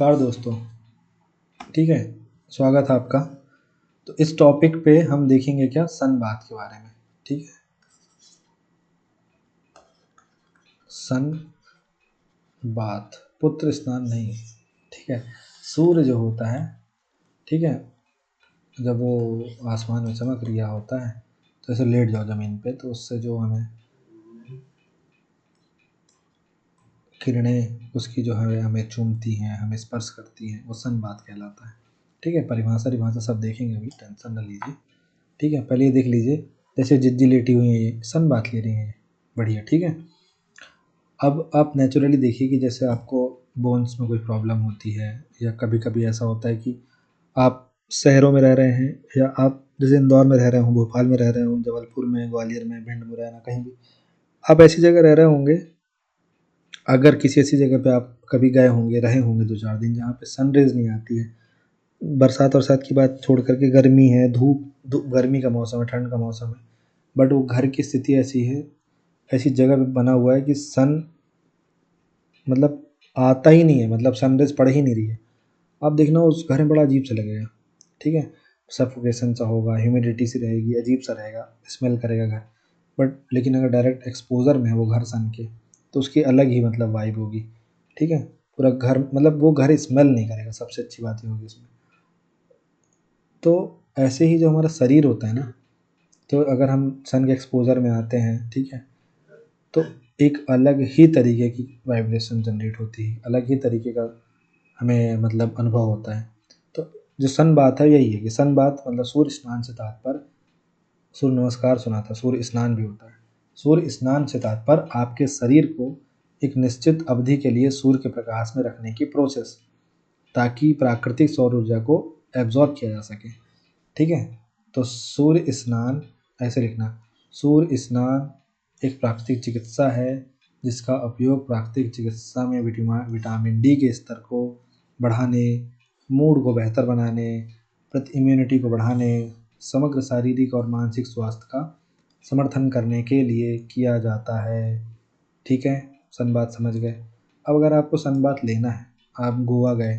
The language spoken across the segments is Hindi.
नमस्कार दोस्तों। ठीक है, स्वागत है आपका। तो इस टॉपिक पे हम देखेंगे क्या, सन बाथ के बारे में। ठीक है, सन बाथ, पुत्र स्नान नहीं। ठीक है, सूर्य जो होता है, ठीक है, जब वो आसमान में चमक रिया होता है तो ऐसे लेट जाओ ज़मीन पे, तो उससे जो हमें किरणें उसकी जो है हमें चूमती हैं, हमें स्पर्श करती हैं, वो सन बाथ कहलाता है। ठीक है, परिभाषा सब देखेंगे, अभी टेंशन न लीजिए। ठीक है, पहले ये देख लीजिए, जैसे जिज्जी लेटी हुई है, ये सन बाथ ले रही हैं, ये बढ़िया। ठीक है, अब आप नेचुरली देखिए कि जैसे आपको बोन्स में कोई प्रॉब्लम होती है, या कभी कभी ऐसा होता है कि आप शहरों में रह रहे हैं, या आप जैसे इंदौर में रह रहे हों, भोपाल में रह रहे हों, जबलपुर में, ग्वालियर में, भिंड, मुरैना, कहीं भी आप ऐसी जगह रह रहे होंगे, अगर किसी ऐसी जगह पे आप कभी गए होंगे, रहे होंगे 2-4 दिन, जहाँ पे सनरेज नहीं आती है, बरसात वरसात की बात छोड़ करके, गर्मी है, धूप गर्मी का मौसम है, ठंड का मौसम है, बट वो घर की स्थिति ऐसी है, ऐसी जगह पे बना हुआ है कि सन मतलब आता ही नहीं है, मतलब सनरेज पड़ ही नहीं रही है। आप देखना उस घर में बड़ा अजीब सा लगेगा। ठीक है, सफोकेशन सा होगा, ह्यूमिडिटी सी रहेगी, अजीब सा रहेगा, स्मेल करेगा घर। बट लेकिन अगर डायरेक्ट एक्सपोजर में है वो घर सन के, तो उसकी अलग ही मतलब वाइब होगी। ठीक है, पूरा घर मतलब वो घर स्मेल नहीं करेगा, सबसे अच्छी बात ये होगी इसमें। तो ऐसे ही जो हमारा शरीर होता है ना, तो अगर हम सन के एक्सपोजर में आते हैं, ठीक है, तो एक अलग ही तरीके की वाइब्रेशन जनरेट होती है, अलग ही तरीके का हमें मतलब अनुभव होता है। तो जो सन बात है यही है कि सन बात मतलब सूर्य स्नान से तात्पर्य, सूर्य नमस्कार सुना था, सूर्य स्नान भी होता है। सूर्य स्नान से तात्पर्य आपके शरीर को एक निश्चित अवधि के लिए सूर्य के प्रकाश में रखने की प्रोसेस, ताकि प्राकृतिक सौर ऊर्जा को एब्जॉर्ब किया जा सके। ठीक है, तो सूर्य स्नान ऐसे लिखना, सूर्य स्नान एक प्राकृतिक चिकित्सा है, जिसका उपयोग प्राकृतिक चिकित्सा में विटामिन डी के स्तर को बढ़ाने, मूड को बेहतर बनाने, प्रति इम्यूनिटी को बढ़ाने, समग्र शारीरिक और मानसिक स्वास्थ्य का समर्थन करने के लिए किया जाता है। ठीक है, सनबाथ समझ गए। अब अगर आपको सनबाथ लेना है, आप गोवा गए,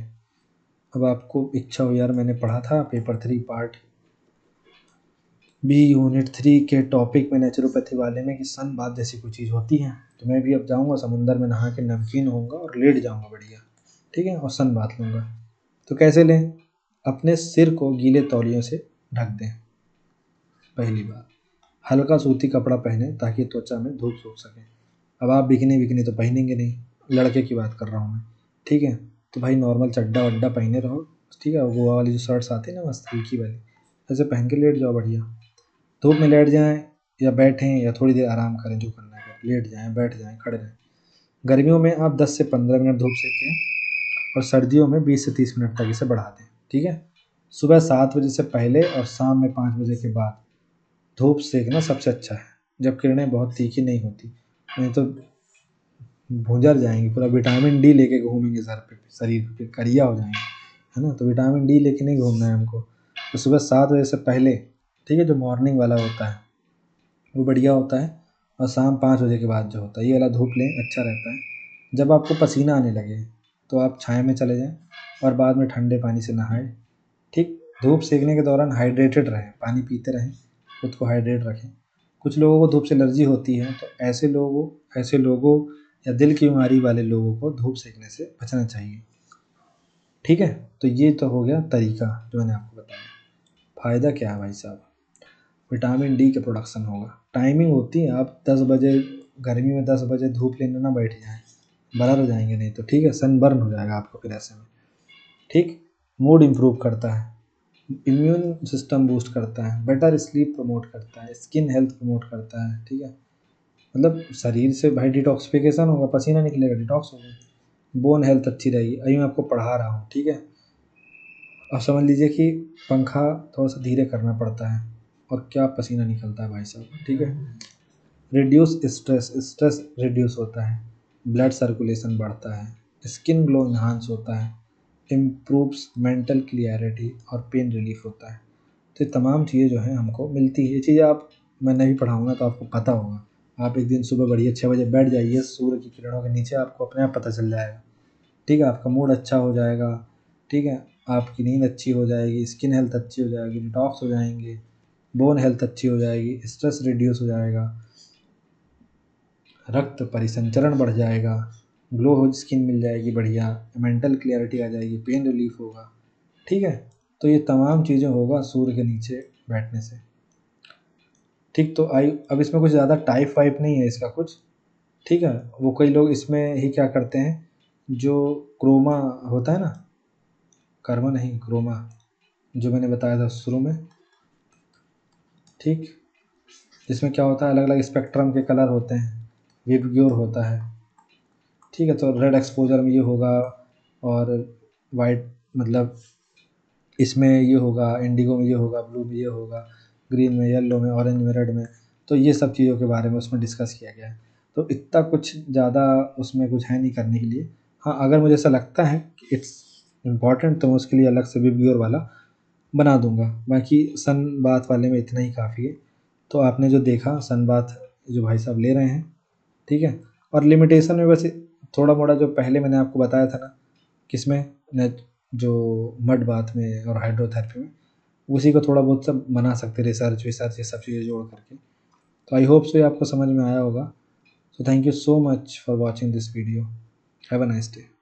अब आपको इच्छा हो, यार मैंने पढ़ा था पेपर 3 पार्ट बी यूनिट 3 के टॉपिक में नेचुरोपैथी वाले में कि सन बाथ जैसी कोई चीज़ होती है, तो मैं भी अब जाऊंगा समुंदर में नहा के नमकीन होऊंगा और लेट जाऊंगा बढ़िया। ठीक है, और सन बाथ लूँगा। तो कैसे लें? अपने सिर को गीले तौलियों से ढक दें। पहली बात, हल्का सूती कपड़ा पहने ताकि त्वचा में धूप सूख सके। अब आप बिकनी बिकनी तो पहनेंगे नहीं, लड़के की बात कर रहा हूँ मैं। ठीक है, तो भाई नॉर्मल चड्डा वड्डा पहने रहो। ठीक है, गोवा वाली जो शर्ट्स आती है ना मस्त हल्की वाली, ऐसे पहन के लेट जाओ बढ़िया। धूप में लेट जाएं या बैठें या थोड़ी देर आराम करें, जो करना है, लेट जाएं, बैठ जाएं, खड़े रहें। गर्मियों में आप 10 से 15 मिनट धूप सेकें, और सर्दियों में 20 से 30 मिनट तक इसे बढ़ा दें। ठीक है, सुबह 7 बजे से पहले और शाम में 5 बजे के बाद धूप सेकना सबसे अच्छा है, जब किरणें बहुत तीखी नहीं होती, नहीं तो भुंजर जाएंगे, पूरा विटामिन डी लेके घूमेंगे सर पे, शरीर पे करिया हो जाएंगे, है ना। तो विटामिन डी लेके नहीं घूमना है हमको। तो सुबह 7 बजे से पहले, ठीक है, जो मॉर्निंग वाला होता है वो बढ़िया होता है, और शाम 5 बजे के बाद जो होता है, ये वाला धूप लें, अच्छा रहता है। जब आपको पसीना आने लगे तो आप छाया में चले जाएं, और बाद में ठंडे पानी से नहाएं। ठीक, धूप सेकने के दौरान हाइड्रेटेड रहें, पानी पीते रहें, खुद को हाइड्रेट रखें। कुछ लोगों को धूप से एलर्जी होती है, तो ऐसे लोगों या दिल की बीमारी वाले लोगों को धूप सेकने से बचना चाहिए। ठीक है, तो ये तो हो गया तरीका जो मैंने आपको बताया। फ़ायदा क्या है भाई साहब? विटामिन डी का प्रोडक्शन होगा। टाइमिंग होती है, आप 10 बजे, गर्मी में 10 बजे धूप लेने ना बैठ जाएं, बलर हो जाएंगे नहीं तो। ठीक है, सनबर्न हो जाएगा आपको फिर ऐसे में। ठीक, मूड इम्प्रूव करता है, इम्यून सिस्टम बूस्ट करता है, बेटर स्लीप प्रमोट करता है, स्किन हेल्थ प्रमोट करता है। ठीक है, मतलब शरीर से भाई डिटॉक्सिफिकेशन होगा, पसीना निकलेगा, डिटॉक्स होगा, बोन हेल्थ अच्छी रहेगी। अभी मैं आपको पढ़ा रहा हूँ, ठीक है। अब समझ लीजिए कि पंखा थोड़ा सा धीरे करना पड़ता है, और क्या पसीना निकलता है भाई साहब। ठीक है, रिड्यूस स्ट्रेस, स्ट्रेस रिड्यूस होता है, ब्लड सर्कुलेशन बढ़ता है, स्किन ग्लो इन्हांस होता है, इम्प्रूव्स मेंटल क्लियरिटी और पेन रिलीफ होता है। तो ये तमाम चीज़ें जो हैं हमको मिलती है। ये चीज़ें आप, मैं नहीं पढ़ाऊँगा तो आपको पता होगा। आप एक दिन सुबह बढ़िया 6 बजे बैठ जाइए सूर्य की किरणों के नीचे, आपको अपने आप पता चल जाएगा। ठीक है, आपका मूड अच्छा हो जाएगा, ठीक है, आपकी नींद अच्छी हो जाएगी, स्किन हेल्थ अच्छी हो जाएगी, डिटॉक्स हो जाएंगे, बोन हेल्थ अच्छी हो जाएगी, स्ट्रेस रिड्यूस हो जाएगा, रक्त परिसंचरण बढ़ जाएगा, ग्लो हो स्किन मिल जाएगी बढ़िया, मेंटल क्लियरिटी आ जाएगी, पेन रिलीफ होगा, ठीक है। तो ये तमाम चीज़ें होगा सूर्य के नीचे बैठने से, ठीक। तो आई अब इसमें कुछ ज़्यादा टाइप वाइप नहीं है इसका कुछ, ठीक है। वो कई लोग इसमें ही क्या करते हैं, जो क्रोमा होता है ना, कर्मा नहीं क्रोमा, जो मैंने बताया था शुरू में, ठीक। जिसमें क्या होता है, अलग अलग स्पेक्ट्रम के कलर होते हैं, विबग्योर होता है, ठीक है। तो रेड एक्सपोजर में ये होगा, और वाइट मतलब इसमें ये होगा, इंडिगो में ये होगा, ब्लू में ये होगा, ग्रीन में, येलो में, ऑरेंज में, रेड में। तो ये सब चीज़ों के बारे में उसमें डिस्कस किया गया है। तो इतना कुछ ज़्यादा उसमें कुछ है नहीं करने के लिए। हाँ, अगर मुझे ऐसा लगता है कि इट्स इम्पॉर्टेंट तो मैं उसके लिए अलग से विबग्योर वाला बना दूंगा। बाकी सन बाथ वाले में इतना ही काफ़ी है। तो आपने जो देखा सन बाथ जो भाई साहब ले रहे हैं, ठीक है। और लिमिटेशन में वैसे थोड़ा मोड़ा जो पहले मैंने आपको बताया था ना, किसमें जो मड बाथ में और हाइड्रोथेरेपी में, उसी को थोड़ा बहुत सब बना सकते, रिसर्च विसर्च ये सब चीज़ें जोड़ करके। तो आई होप सो ये आपको समझ में आया होगा। So thank you so much for watching this video. Have a nice day.